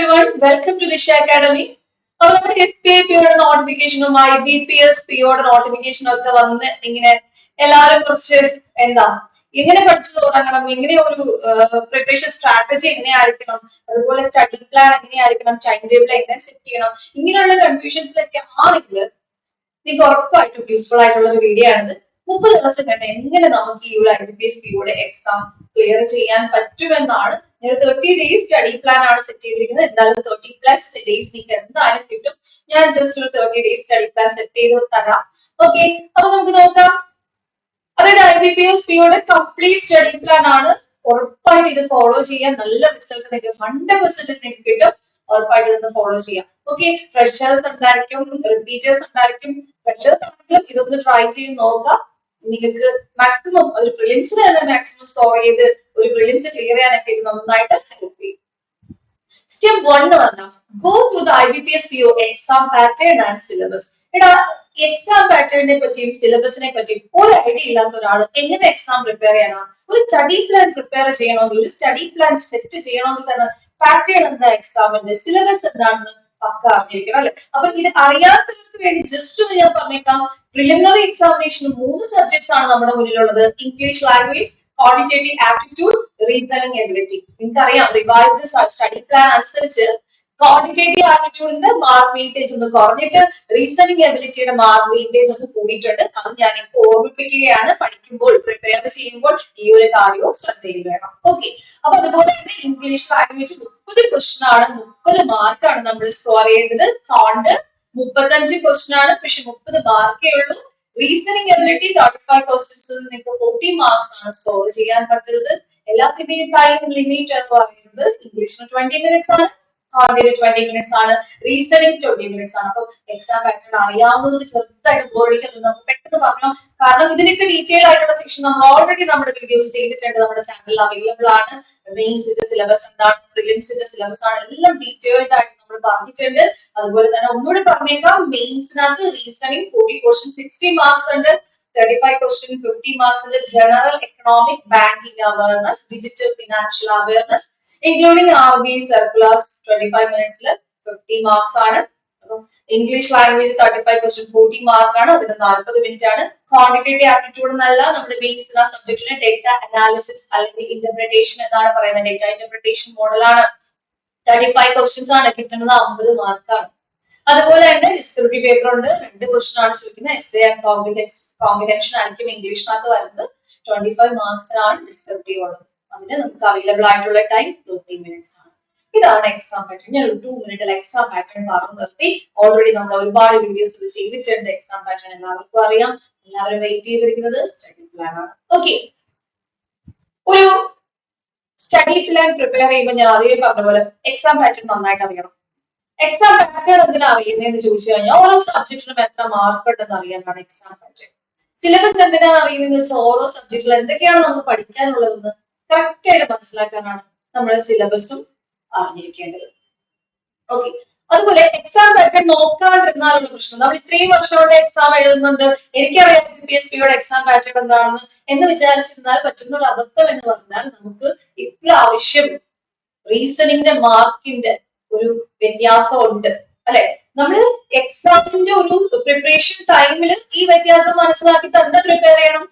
everyone, welcome to Disha Academy. അപ്പോൾ SPIPയുടെ നോട്ടിഫിക്കേഷനും IBPS-POയുടെ നോട്ടിഫിക്കേഷനും ഒക്കെ വന്ന് ഇങ്ങനെ എല്ലാവരും കുറച്ച് എന്താ എങ്ങനെ പഠിച്ചു തുടങ്ങണം, എങ്ങനെ ഒരു പ്രിപ്പറേഷൻ സ്ട്രാറ്റജി എങ്ങനെയായിരിക്കണം, അതുപോലെ സ്റ്റഡി പ്ലാൻ എങ്ങനെയായിരിക്കണം, ടൈം ടേബിൾ എങ്ങനെ സെറ്റ് ചെയ്യണം, ഇങ്ങനെയുള്ള കൺഫ്യൂഷൻസിലൊക്കെ ആണെങ്കിൽ നിങ്ങൾക്ക് ഉറപ്പായിട്ടും യൂസ്ഫുൾ ആയിട്ടുള്ള ഒരു വീഡിയോ ആണിത്. 30 ദിവസം കണ്ട് എങ്ങനെ നമുക്ക് ഈ ഒരു IBPS-POയുടെ എക്സാം ക്ലിയർ ചെയ്യാൻ പറ്റുമെന്നാണ്. ഞാൻ 30 ഡേയ്സ് സ്റ്റഡി പ്ലാൻ ആണ് സെറ്റ് ചെയ്തിരിക്കുന്നത്. എന്തായാലും 30+ ഡേയ്സ് നിങ്ങൾക്ക് എന്തായാലും കിട്ടും. ഞാൻ ജസ്റ്റ് ഒരു 30 ഡേയ്സ് സ്റ്റഡി പ്ലാൻ സെറ്റ് ചെയ്ത് തരാം. ഓക്കെ, അപ്പൊ നമുക്ക് നോക്കാം. അതായത് IBPS-POയുടെ കംപ്ലീറ്റ് സ്റ്റഡി പ്ലാൻ ആണ്. ഉറപ്പായിട്ട് ഇത് ഫോളോ ചെയ്യാൻ നല്ല റിസൾട്ട് നിങ്ങൾക്ക് 100% നിങ്ങൾക്ക് കിട്ടും. ഉറപ്പായിട്ട് ഇതൊന്ന് ഫോളോ ചെയ്യാം. ഓക്കെ, ഫ്രഷേഴ്സ് ഉണ്ടായിരിക്കും, റിപ്പീറ്റേഴ്സ് ഉണ്ടായിരിക്കും. ഫ്രഷേഴ്സ് ആണെങ്കിലും ഇതൊന്ന് ട്രൈ ചെയ്ത് നോക്കാം. നിങ്ങൾക്ക് മാക്സിമം ഒരു പ്രിലിംസിന് തന്നെ മാക്സിമം സ്കോർ ചെയ്ത് ഒരു പ്രിലിംസ് ക്ലിയർ ചെയ്യാനൊക്കെ ഇത് നന്നായിട്ട് ഹെൽപ്പ് ചെയ്യും. സ്റ്റെപ്പ് 1 എന്ന് പറഞ്ഞാൽ go through the IBPS-PO exam pattern and syllabus. എടാ, എക്സാം പാറ്റേണിനെ പറ്റിയും സിലബസിനെ പറ്റിയും ഒരു ഐഡിയ ഇല്ലാത്ത ഒരാൾ എങ്ങനെ എക്സാം പ്രിപ്പയർ ചെയ്യാനാണ്? ഒരു സ്റ്റഡി പ്ലാൻ പ്രിപ്പയർ ചെയ്യണമെങ്കിൽ, ഒരു സ്റ്റഡി പ്ലാൻ സെറ്റ് ചെയ്യണമെങ്കിൽ തന്നെ പാറ്റേൺ എന്താ എക്സാമിന്റെ, സിലബസ് എന്താണെന്ന് പക്ക അറിഞ്ഞിരിക്കണം, അല്ലെ? അപ്പൊ ഇത് അറിയാത്തവർക്ക് വേണ്ടി ജസ്റ്റ് ഒന്ന് ഞാൻ പറഞ്ഞേക്കാം. പ്രിലിമിനറി എക്സാമിനേഷന് 3 സബ്ജക്ട്സ് ആണ് നമ്മുടെ മുന്നിലുള്ളത്. English language, quantitative aptitude, reasoning ability. നിങ്ങൾക്കറിയാം റിവൈസ്ഡ് സ്റ്റഡി പ്ലാൻ അനുസരിച്ച് ക്വാണ്ടിറ്റേറ്റീവ് ആപ്റ്റിറ്റ്യൂഡിന്റെ മാർക്ക് വെയിറ്റേജ് ഒന്ന് കുറഞ്ഞിട്ട് റീസണിംഗ് എബിലിറ്റിയുടെ മാർക്ക് വെയിറ്റേജ് ഒന്ന് കൂടിയിട്ടുണ്ട്. അത് ഞാൻ ഇപ്പോൾ ഓർമ്മിപ്പിക്കുകയാണ്. പഠിക്കുമ്പോൾ പ്രിപ്പയർ ചെയ്യുമ്പോൾ ഈ ഒരു കാര്യവും ശ്രദ്ധയിൽ വേണം. ഓക്കെ, അപ്പൊ അതുപോലെ തന്നെ ഇംഗ്ലീഷ് ലാംഗ്വേജ് 30 ക്വസ്റ്റൻ ആണ്, 30 മാർക്കാണ് നമ്മൾ സ്കോർ ചെയ്യേണ്ടത്. കോണ്ട് 35 ക്വസ്റ്റൻ ആണ്, പക്ഷെ 30 മാർക്കേ ഉള്ളൂ. റീസണിംഗ് എബിലിറ്റി 35 ക്വസ്റ്റൻസിൽ നിങ്ങൾക്ക് 40 മാർക്സ് ആണ് സ്കോർ ചെയ്യാൻ പറ്റുന്നത്. എല്ലാത്തിന്റെയും ടൈം ലിമിറ്റ് എന്ന് പറയുന്നത് ഇംഗ്ലീഷിന് 20 മിനിറ്റ്സ് ആണ്, കോണ്ടിന് 20 മിനിറ്റ്സ് ആണ്, റീസണിംഗ് 20 മിനിറ്റ്സ് ആണ്. അപ്പൊ എക്സാം പാറ്റേൺ അറിയാവുന്നത് ചെറുതായിട്ട് ബോർഡിക്കുന്നത് നമുക്ക് പെട്ടെന്ന് പറഞ്ഞു. കാരണം ഇതിനൊക്കെ ഡീറ്റെയിൽ ആയിട്ടുള്ള സെക്ഷൻ നമ്മൾ ഓൾറെഡി നമ്മുടെ വീഡിയോസ് ചെയ്തിട്ടുണ്ട്, നമ്മുടെ ചാനലിൽ അവൈലബിൾ ആണ്. മെയിൻസിന്റെ സിലബസ് എന്താണ്, പ്രിലിംസിന്റെ സിലബസ് ആണ്, എല്ലാം ഡീറ്റെയിൽഡ് ആയിട്ട് നമ്മൾ പറഞ്ഞിട്ടുണ്ട്. അതുപോലെ തന്നെ ഒന്നുകൂടി പറഞ്ഞേക്കാം, മെയിൻസിനകത്ത് റീസണിംഗ് 40 ക്വസ്റ്റ്യൻ 60 മാർക്സ് ഉണ്ട്, 35 ക്വസ്റ്റ്യൻ 50 മാർക്സ് ഉണ്ട്. General economic, banking awareness, digital financial awareness including RBI circulars 25 minutes 50 marks ആണ്. ഇംഗ്ലീഷ് ലാംഗ്വേജ് 35 ക്വസ്റ്റ്യൻ 40 മാർക്ക് ആണ്, അതിന് 40 മിനിറ്റ് ആണ്. ക്വാണ്ടിറ്റേറ്റീവ് ആപ്റ്റിറ്റ്യൂഡ് എന്നല്ല, നമ്മുടെ ബേസ് സബ്ജക്റ്റിന് ഡേറ്റ അനാലിസിസ് അല്ലെങ്കിൽ ഇന്റർപ്രിട്ടേഷൻ എന്നാണ് പറയുന്നത്. ഡേറ്റ ഇന്റർപ്രിട്ടേഷൻ മോഡലാണ്. 35 ക്വസ്റ്റ്യൻസ് ആണ്, കിട്ടുന്നത് 50 മാർക്കാണ്. അതുപോലെ തന്നെ ഡിസ്ക്രിപ്റ്റീവ് പേപ്പർ ഉണ്ട്, 2 ക്വസ്റ്റൻ ആണ് ചോദിക്കുന്നത്. എസ്സേ ആൻഡ് കോംപ്രിഹെൻഷൻ ആയിരിക്കും ഇംഗ്ലീഷിനകത്ത് വരുന്നത്. 25 മാർക്സിനാണ് ഡിസ്ക്രിപ്റ്റീവ് ഉള്ളത്. അതിന് നമുക്ക് അവൈലബിൾ ആയിട്ടുള്ള ടൈം 30 മിനിറ്റ്സ് ആണ്. ഇതാണ് എക്സാം പാറ്റേൺ. ഞാൻ ഒരു 2 മിനിറ്റിൽ എക്സാം പാറ്റേൺ പറഞ്ഞു നിർത്തി. ഓൾറെഡി നമ്മൾ ഒരുപാട് വീഡിയോസ് ഇത് ചെയ്തിട്ടുണ്ട്. എക്സാം പാറ്റേൺ എല്ലാവർക്കും അറിയാം. എല്ലാവരും വെയിറ്റ് ചെയ്തിരിക്കുന്നത് സ്റ്റഡി പ്ലാൻ ആണ്. ഓക്കെ, ഒരു സ്റ്റഡി പ്ലാൻ പ്രിപ്പയർ ചെയ്യുമ്പോൾ ഞാൻ ആദ്യമേ പറഞ്ഞ പോലെ എക്സാം പാറ്റേൺ നന്നായിട്ട് അറിയണം. എക്സാം പാറ്റേൺ എന്തിനാ അറിയുന്നതെന്ന് ചോദിച്ചു കഴിഞ്ഞാൽ ഓരോ സബ്ജക്റ്റിനും എത്ര മാർക്ക് ഉണ്ടെന്ന് അറിയാനാണ് എക്സാം പാറ്റേൺ. സിലബസ് എന്തിനാ അറിയുന്നത് വെച്ചാൽ ഓരോ സബ്ജക്റ്റിൽ എന്തൊക്കെയാണ് നമുക്ക് പഠിക്കാനുള്ളതെന്ന് കറക്റ്റ് ആയിട്ട് മനസ്സിലാക്കാനാണ് നമ്മൾ സിലബസും അറിഞ്ഞിരിക്കേണ്ടത്. ഓക്കെ, അതുപോലെ എക്സാം പാറ്റേൺ നോക്കാണ്ടിരുന്നാലുള്ള പ്രശ്നം, നമ്മൾ ഇത്രയും വർഷങ്ങളുടെ എക്സാം എഴുതുന്നുണ്ട്, എനിക്കറിയാം IBPS-POയുടെ എക്സാം പാറ്റേൺ എന്താണെന്ന് എന്ന് വിചാരിച്ചിരുന്നാൽ പറ്റുന്ന ഒരു അബദ്ധം എന്ന് പറഞ്ഞാൽ നമുക്ക് ഇപ്രാവശ്യം റീസണിംഗിന്റെ മാർക്കിന്റെ ഒരു വ്യത്യാസം ഉണ്ട്, അല്ലെ? നമ്മൾ എക്സാമിന്റെ ഒരു പ്രിപ്പറേഷൻ ടൈമിൽ ഈ വ്യത്യാസം മനസ്സിലാക്കി തന്നെ പ്രിപ്പയർ ചെയ്യണം.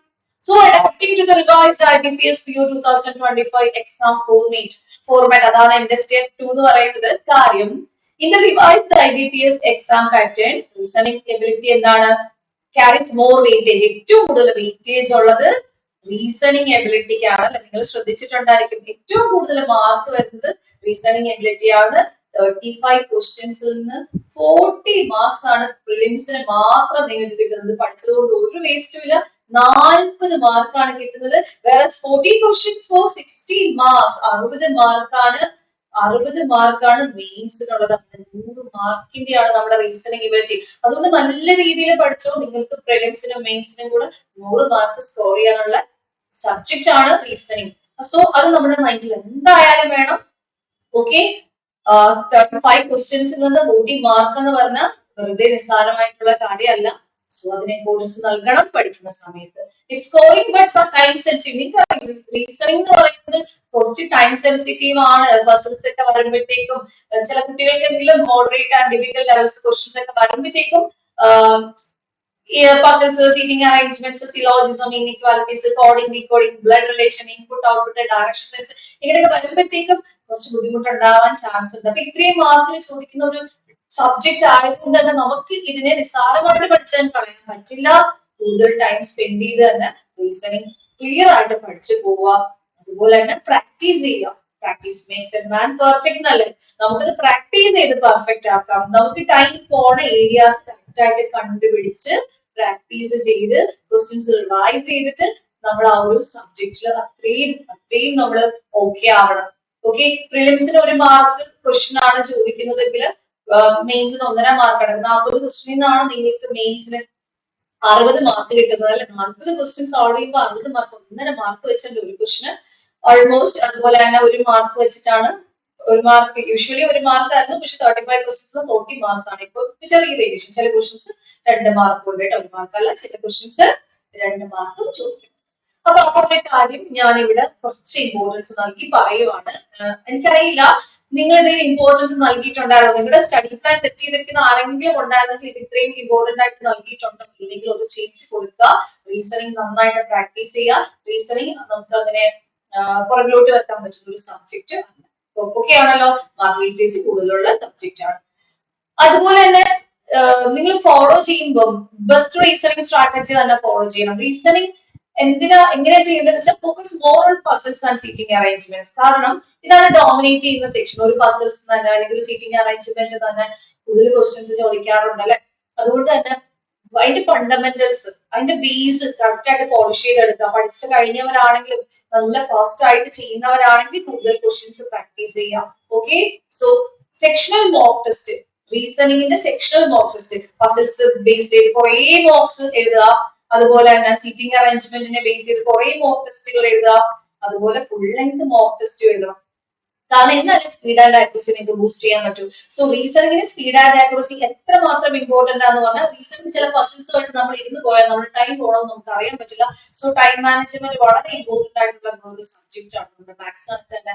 So adapting to the revised IBPS-PO 2025 exam format അതാണ് എന്റെ സ്റ്റെപ്പ് 2 എന്ന് പറയുന്നത്. കാര്യം in the revised IBPS exam pattern reasoning ability എന്താണ്, carries more weightage. ഏറ്റവും കൂടുതൽ വെയിറ്റേജ് ഉള്ളത് റീസണിംഗ് എബിലിറ്റിക്കാണ്. നിങ്ങൾ ശ്രദ്ധിച്ചിട്ടുണ്ടായിരിക്കും, ഏറ്റവും കൂടുതൽ മാർക്ക് വരുന്നത് റീസണിംഗ് എബിലിറ്റി ആണ്. 35 ക്വസ്റ്റ്യൻസിൽ നിന്ന് 40 മാർക്സ് ആണ് പ്രിലിംസിന് മാത്രം നിങ്ങൾക്ക് കിട്ടുന്നത്. പഠിച്ചതുകൊണ്ട് ഒരു വേസ്റ്റും ഇല്ല. 40 മാർക്കാണ് കിട്ടുന്നത്. വേറെ 40 ക്വസ്റ്റ്യൻസ് ഫോർ 60 മാർക്സ്, 60 മാർക്കാണ് മെയിൻസിനുള്ളത്. 100 മാർക്കിന്റെയാണ് നമ്മുടെ റീസണിംഗ് എബിലിറ്റി. അതുകൊണ്ട് നല്ല രീതിയിൽ പഠിച്ചോ. നിങ്ങൾക്ക് പ്രിലിംസിനും മെയിൻസിനും കൂടെ 100 മാർക്ക് സ്കോർ ചെയ്യാനുള്ള സബ്ജക്റ്റ് ആണ് റീസണിംഗ്. സോ അത് നമ്മുടെ മൈൻഡിൽ എന്തായാലും വേണം. ഓക്കെ, 35 ക്വസ്റ്റ്യൻസിൽ നിന്ന് 40 മാർക്ക് എന്ന് പറഞ്ഞാൽ വെറുതെ നിസ്സാരമായിട്ടുള്ള കാര്യമല്ല. സോ അതിന് ഇമ്പോർട്ടൻസ് നൽകണം പഠിക്കുന്ന സമയത്ത്. It's scoring but some time sensitive. നിങ്ങൾക്ക് റീസണിംഗ് എന്ന് പറയുന്നത് കുറച്ച് ടൈം സെൻസിറ്റീവ് ആണ്. പസിൽസ് ഒക്കെ വരുമ്പോഴത്തേക്കും ചില കുട്ടികൾക്കെങ്കിലും moderate and difficult levels questions ഒക്കെ വരുമ്പോഴത്തേക്കും puzzles, seating arrangements, syllogism, inequalities, coding, decoding, blood relation, input, output, direction sense ഇങ്ങനെയൊക്കെ വരുമ്പോഴത്തേക്കും കുറച്ച് ബുദ്ധിമുട്ടുണ്ടാവാൻ ചാൻസ് ഉണ്ട്. അപ്പൊ ഇത്രയും മാർക്കിൽ ചോദിക്കുന്ന ഒരു സബ്ജക്ട് ആയതുകൊണ്ട് തന്നെ നമുക്ക് ഇതിനെ നിസ്സാരമായിട്ട് പഠിച്ചാൽ കളയാൻ പറ്റില്ല. കൂടുതൽ ടൈം സ്പെൻഡ് ചെയ്ത് തന്നെ റീസണിങ് ക്ലിയർ ആയിട്ട് പഠിച്ചു പോവുക. അതുപോലെ തന്നെ പ്രാക്ടീസ് ചെയ്യുക. Practice makes a man perfect എന്നല്ലേ. നമുക്കത് പ്രാക്ടീസ് ചെയ്ത് പെർഫെക്റ്റ് ആക്കാം. നമുക്ക് ടൈം പോണ ഏരിയാസ് കറക്റ്റ് ആയിട്ട് കണ്ടുപിടിച്ച് പ്രാക്ടീസ് ചെയ്ത് ക്വസ്റ്റ്യൻസ് റിവൈസ് ചെയ്തിട്ട് നമ്മൾ ആ ഒരു സബ്ജക്റ്റിൽ അത്രയും നമ്മൾ ഓക്കെ ആവണം. ഓക്കെ, പ്രിലിംസിന് 1 മാർക്ക് ക്വസ്റ്റ്യൻ ആണ് ചോദിക്കുന്നതെങ്കിൽ മെയിൻസിന് 1.5 മാർക്കാണ്. 40 ക്വസ്റ്റ്യനിൽ നിന്നാണ് നിങ്ങൾക്ക് മെയിൻസിന് 60 മാർക്ക് കിട്ടുന്നത് അല്ലെ. 40 ക്വസ്റ്റ്യൻസ് സോൾവ് ചെയ്യുമ്പോൾ 60 മാർക്ക് 1.5 മാർക്ക് വെച്ചിട്ട് ഒരു ക്വസ്റ്റ്യന് ഓൾമോസ്റ്റ്. അതുപോലെ തന്നെ 1 മാർക്ക് വെച്ചിട്ടാണ്. 1 മാർക്ക് യൂഷ്വലി 1 മാർക്ക് ആയിരുന്നു, പക്ഷെ 35 ക്വസ്റ്റ്യൻസ് 40 മാർക്സ് ആണ്. ഇപ്പൊ ചെറിയ വേരിയേഷൻ. ചില ക്വസ്റ്റ്യൻസ് 2 മാർക്ക് ഉണ്ട് കേട്ടോ, 1 മാർക്ക് അല്ല. ചില ക്വസ്റ്റ്യൻസ് 2 മാർക്കും ചോദിക്കും. അപ്പൊ ആ ഒരു കാര്യം ഞാൻ ഇവിടെ കുറച്ച് ഇമ്പോർട്ടൻസ് നൽകി പറയുവാണ്. എനിക്കറിയില്ല നിങ്ങൾ ഇതിന് ഇമ്പോർട്ടൻസ് നൽകിയിട്ടുണ്ടായിരുന്നു. നിങ്ങളുടെ സ്റ്റഡി പ്ലാൻ സെറ്റ് ചെയ്തിരിക്കുന്ന ആരെങ്കിലും ഉണ്ടായിരുന്നെങ്കിൽ ഇത് ഇത്രയും ഇമ്പോർട്ടന്റ് ആയിട്ട് നൽകിയിട്ടുണ്ടോ ഇല്ലെങ്കിൽ ഒന്ന് ചേഞ്ച് കൊടുക്കുക. റീസണിങ് നന്നായിട്ട് പ്രാക്ടീസ് ചെയ്യുക. റീസണിങ് നമുക്ക് അങ്ങനെ പുറകിലോട്ട് വെക്കാൻ പറ്റുന്ന ഒരു സബ്ജക്റ്റ് ആണ്. ഓക്കെ ആണല്ലോ, മാർക്ക് വെയിറ്റേജ് കൂടുതലുള്ള സബ്ജക്റ്റ് ആണ്. അതുപോലെ തന്നെ നിങ്ങൾ ഫോളോ ചെയ്യുമ്പോൾ ബെസ്റ്റ് റീസണിങ് സ്ട്രാറ്റജി തന്നെ ഫോളോ ചെയ്യണം. റീസണിങ് എങ്ങനെയാ ചെയ്യേണ്ടത് വെച്ചാൽ focus more on puzzles and seating arrangements. കാരണം ഇതാണ് ഡോമിനേറ്റ് ചെയ്യുന്ന സെക്ഷൻ. ഒരു പസിൽസ് തന്നെ അല്ലെങ്കിൽ ഒരു സീറ്റിംഗ് അറേഞ്ച്മെന്റ് തന്നെ കൂടുതൽ ക്വസ്റ്റ്യൻസ് ചോദിക്കാറുണ്ട് അല്ലെ. അതുകൊണ്ട് തന്നെ അതിന്റെ ഫണ്ടമെന്റൽസ്, അതിന്റെ ബേസ് കറക്റ്റ് ആയിട്ട് പോളിഷ് ചെയ്തെടുക്കുക. പഠിച്ചു കഴിഞ്ഞവരാണെങ്കിലും നല്ല ഫാസ്റ്റ് ആയിട്ട് ചെയ്യുന്നവരാണെങ്കിൽ കൂടുതൽ ക്വസ്റ്റ്യൻസ് പ്രാക്ടീസ് ചെയ്യാം. Okay, so sectional mock test, റീസണിങ്ങിന്റെ sectional mock test, puzzles base ചെയ്ത് കുറെ മോക്സ് എഴുതുക. അതുപോലെ തന്നെ സീറ്റിംഗ് അറേഞ്ച്മെന്റിനെ ബേസ് ചെയ്ത് കുറെ മോക്ക് ടെസ്റ്റുകൾ എഴുതുക. അതുപോലെ ഫുൾ ലെങ്ത് മോക്ക് ടെസ്റ്റ് എഴുതുക. കാരണം എന്നാലും സ്പീഡ് ആൻഡ് ആക്യുറസി നിങ്ങൾക്ക് ബൂസ്റ്റ് ചെയ്യാൻ പറ്റും. സോ റീസണിങ്ങിന് സ്പീഡ് ആൻഡ് ആക്യുറസി എത്രമാത്രം ഇമ്പോർട്ടന്റ് ആണെന്ന് പറഞ്ഞാൽ റീസണിങ് ചില പസിൽസുമായിട്ട് നമ്മൾ ഇരുന്ന് പോയാൽ നമ്മുടെ ടൈം പോകണമെന്ന് നമുക്ക് അറിയാൻ പറ്റില്ല. സോ ടൈം മാനേജ്മെന്റ് വളരെ ഇമ്പോർട്ടന്റ് ആയിട്ടുള്ള ഒരു സബ്ജക്റ്റ് ആണ്. നമ്മുടെ മാത്സ് തന്നെ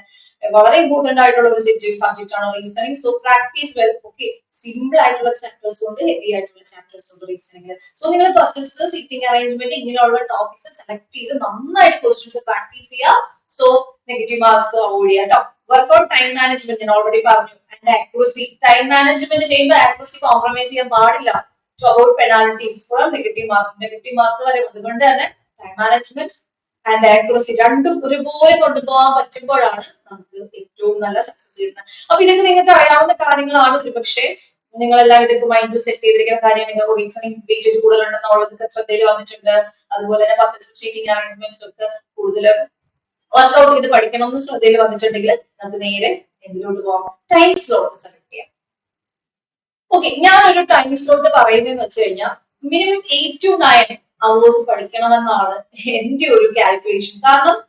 വളരെ ഇമ്പോർട്ടന്റ് ആയിട്ടുള്ള ഒരു സബ്ജക്റ്റ് ആണ് reasoning. So practice well. Okay, simple ആയിട്ടുള്ള ചാപ്റ്റേഴ്സ് ഉണ്ട്, ഹെവി ആയിട്ടുള്ള ചാപ്റ്റേഴ്സ് ഉണ്ട് റീസണിങ്ങിൽ. സോ നിങ്ങൾ പസിൽസ്, സീറ്റിംഗ് അറേഞ്ച്മെന്റ് ഇങ്ങനെയുള്ള ടോപ്പിക്സ് സെലക്ട് ചെയ്ത് നന്നായിട്ട് ക്വസ്റ്റ്യൻസ് പ്രാക്ടീസ് ചെയ്യുക. സോ നെഗറ്റീവ് മാർക്സ് അവോയ്ഡ് ചെയ്യാം കേട്ടോ. വർക്ക് ഔട്ട് ടൈം മാനേജ്മെന്റ് ഞാൻ ഓൾറെഡി പറഞ്ഞു. ആൻഡ് ആക്യുറസി, ടൈം മാനേജ്മെന്റ് ചെയ്യുമ്പോൾ ആക്യുറസി കോംപ്രമൈസ് ചെയ്യാൻ പാടില്ല. To avoid penalties for negative mark വരും. അതുകൊണ്ട് തന്നെ ടൈം മാനേജ്മെന്റ് ആൻഡ് ആക്യുറസി രണ്ടും ഒരുപോലെ കൊണ്ടുപോകാൻ പറ്റുമ്പോഴാണ് നമുക്ക് ഏറ്റവും നല്ല സക്സസ് കിട്ടുന്നത്. അപ്പൊ ഇതൊക്കെ നിങ്ങൾക്ക് അറിയാവുന്ന കാര്യങ്ങളാണ്. ഒരുപക്ഷെ നിങ്ങളെല്ലാം ഇതൊക്കെ മൈൻഡിൽ സെറ്റ് ചെയ്തിരിക്കുന്ന കാര്യം. നിങ്ങൾക്ക് റീസണിങ് വെയിറ്റേജ് കൂടുതലുണ്ടെന്നുള്ളതൊക്കെ ശ്രദ്ധയിൽ വന്നിട്ടുണ്ട്. അതുപോലെ തന്നെ പസിൽസും സീറ്റിംഗ് അറേഞ്ച്മെന്റ്സും ഒക്കെ കൂടുതൽ വർക്ക്ഔട്ട് ചെയ്ത് പഠിക്കണം എന്ന് ശ്രദ്ധയിൽ വന്നിട്ടുണ്ടെങ്കിൽ നമുക്ക് നേരെ എന്തിലോട്ട് പോകാം? ടൈം സ്ലോട്ട് സെലക്ട് ചെയ്യാം. ഓക്കെ, ഞാനൊരു ടൈം സ്ലോട്ട് പറയുന്നതെന്ന് വെച്ച് കഴിഞ്ഞാൽ മിനിമം 8 to 9 അവേഴ്സ് പഠിക്കണമെന്നാണ് എന്റെ ഒരു കാൽക്കുലേഷൻ. കാരണം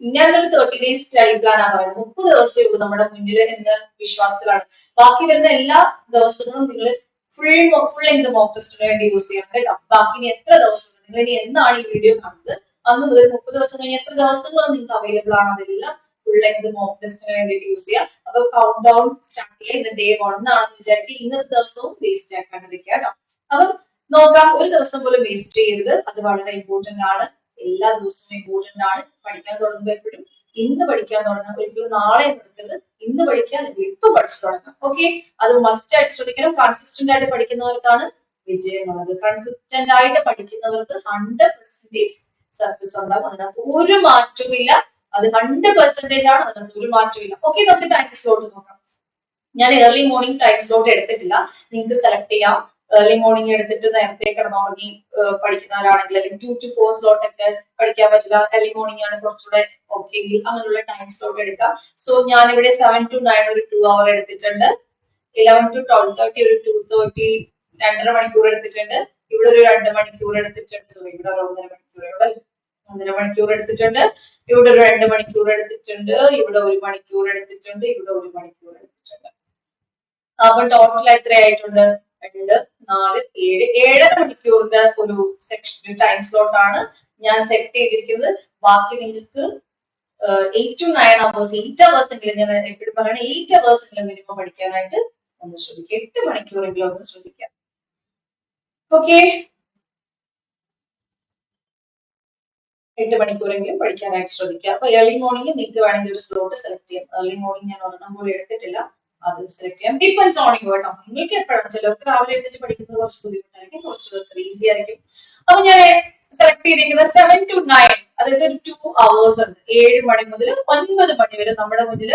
ഞാനൊരു 30 days സ്റ്റഡി പ്ലാൻ ആണ് പറയുന്നത്. 30 ദിവസമേ ഉള്ളൂ നമ്മുടെ മുന്നിൽ എന്ന വിശ്വാസത്തിലാണ്. ബാക്കി വരുന്ന എല്ലാ ദിവസങ്ങളും നിങ്ങൾ ഫുൾ ലെങ്ത് മോക്ക് ടെസ്റ്റിന് വേണ്ടി യൂസ് ചെയ്യണം കേട്ടോ. ബാക്കി ഇനി എത്ര ദിവസം നിങ്ങൾ ഇനി എന്നാണ് ഈ വീഡിയോ കാണുന്നത് അന്ന് മുതൽ 30 ദിവസം കഴിഞ്ഞ് എത്ര ദിവസങ്ങൾ നിങ്ങൾക്ക് അവൈലബിൾ ആണ് അതെല്ലാം ഫുൾ ലെങ്ത് മോക്ക് ടെസ്റ്റിന് വേണ്ടിയിട്ട് യൂസ് ചെയ്യാം. അപ്പൊ കൗണ്ട് ഡൗൺ സ്റ്റാർട്ട് ചെയ്യുക. ഇന്ന് day 1 ആണെന്ന് വിചാരിക്കുക. ഇന്നത്തെ ദിവസവും വേസ്റ്റ് ആക്കാണ്ടിരിക്കുക കേട്ടോ. അപ്പൊ നോക്കാം, ഒരു ദിവസം പോലും വേസ്റ്റ് ചെയ്യരുത്. അത് വളരെ ഇമ്പോർട്ടന്റ് ആണ്. എല്ലാ ദിവസവും ഇമ്പോർട്ടന്റ് ആണ്. പഠിക്കാൻ തുടങ്ങുമ്പോൾ എപ്പോഴും ഇന്ന് പഠിക്കാൻ തുടങ്ങാം. ഒരിക്കലും നാളെ നിർത്തരുത്. ഇന്ന് പഠിക്കാൻ ഇപ്പൊ പഠിച്ചു തുടങ്ങാം. ഓക്കെ, അത് മസ്റ്റ് ആയിട്ട് ശ്രദ്ധിക്കണം. കൺസിസ്റ്റന്റ് ആയിട്ട് പഠിക്കുന്നവർക്കാണ് വിജയമുള്ളത്. കൺസിസ്റ്റന്റ് ആയിട്ട് പഠിക്കുന്നവർക്ക് 100% സക്സസ് ഉണ്ടാകും. അതിനകത്ത് ഒരു മാറ്റവും ഇല്ല. അത് 100% ആണ്. അതിനകത്ത് ഒരു മാറ്റവും ഇല്ല. ഓക്കെ, നമുക്ക് ടൈം സ്ലോട്ട് നോക്കാം. ഞാൻ ഏർലി മോർണിംഗ് ടൈം സ്ലോട്ട് എടുത്തിട്ടില്ല. നിങ്ങൾക്ക് സെലക്ട് ചെയ്യാം. ഏർലി മോർണിംഗ് എടുത്തിട്ട് നേരത്തെ കിടന്നുറങ്ങി പഠിക്കുന്നവരാണെങ്കിൽ, അല്ലെങ്കിൽ 2 to 4 സ്ലോട്ട് ഒക്കെ പഠിക്കാൻ പറ്റില്ല, ഏർലി മോർണിംഗ് ആണ് കുറച്ചുകൂടെ ഓക്കെ എങ്കിൽ അങ്ങനെയുള്ള ടൈം സ്ലോട്ട് എടുക്കാം. സോ ഞാനിവിടെ 7 to 9 ഒരു 2 hour എടുത്തിട്ടുണ്ട്. 11 to 12:30 ഒരു 2:30 2.5 മണിക്കൂർ എടുത്തിട്ടുണ്ട്. ഇവിടെ ഒരു 2 മണിക്കൂർ എടുത്തിട്ടുണ്ട്. സോ ഇവിടെ ഒരു 1.5 മണിക്കൂർ, ഇവിടെ 1.5 മണിക്കൂർ എടുത്തിട്ടുണ്ട്. ഇവിടെ ഒരു 2 മണിക്കൂർ എടുത്തിട്ടുണ്ട്. ഇവിടെ 1 മണിക്കൂർ എടുത്തിട്ടുണ്ട്. ഇവിടെ 1 മണിക്കൂർ എടുത്തിട്ടുണ്ട്. അപ്പൊ ടോട്ടൽ എത്രയായിട്ടുണ്ട്? 2, 4, 7, 7.5 മണിക്കൂറിന്റെ ഒരു സെക്ഷൻ ടൈം സ്ലോട്ട് ആണ് ഞാൻ സെറ്റ് ചെയ്തിരിക്കുന്നത്. ബാക്കി നിങ്ങൾക്ക് 8 to 9 hours, 8 hours എങ്കിലും ഞാൻ എപ്പോഴും പറയണ 8 hours എങ്കിലും മിനിമം പഠിക്കാനായിട്ട് ഒന്ന് ശ്രദ്ധിക്കുക. 8 മണിക്കൂറെങ്കിലും ഒന്ന് ശ്രദ്ധിക്കാം. ഓക്കെ, 8 മണിക്കൂറെങ്കിലും പഠിക്കാനായിട്ട് ശ്രദ്ധിക്കുക. അപ്പൊ ഏർലി മോർണിംഗ് നിങ്ങൾക്ക് വേണമെങ്കിൽ ഒരു സ്ലോട്ട് സെലക്ട് ചെയ്യാം. ഏർലി മോർണിംഗ് ഞാൻ ഒരെണ്ണം പോലും എടുത്തിട്ടില്ല, അത് സെലക്ട് ചെയ്യാം. ഡിപ്പെൻസ് ഓൺ യു കേട്ടോ, നിങ്ങൾക്ക് എപ്പോഴാണ്. ചിലർക്ക് രാവിലെ എഴുന്നേറ്റ് പഠിക്കുന്നത് കുറച്ച് ബുദ്ധിമുട്ടായിരിക്കും, കുറച്ച് പേർക്ക് ഈസി ആയിരിക്കും. അപ്പൊ ഞാൻ സെലക്ട് ചെയ്തിരിക്കുന്നത് 7 to 9, അതായത് ഒരു 2 hours ഉണ്ട്. 7 മണി മുതൽ 9 മണി വരെ നമ്മുടെ മുന്നിൽ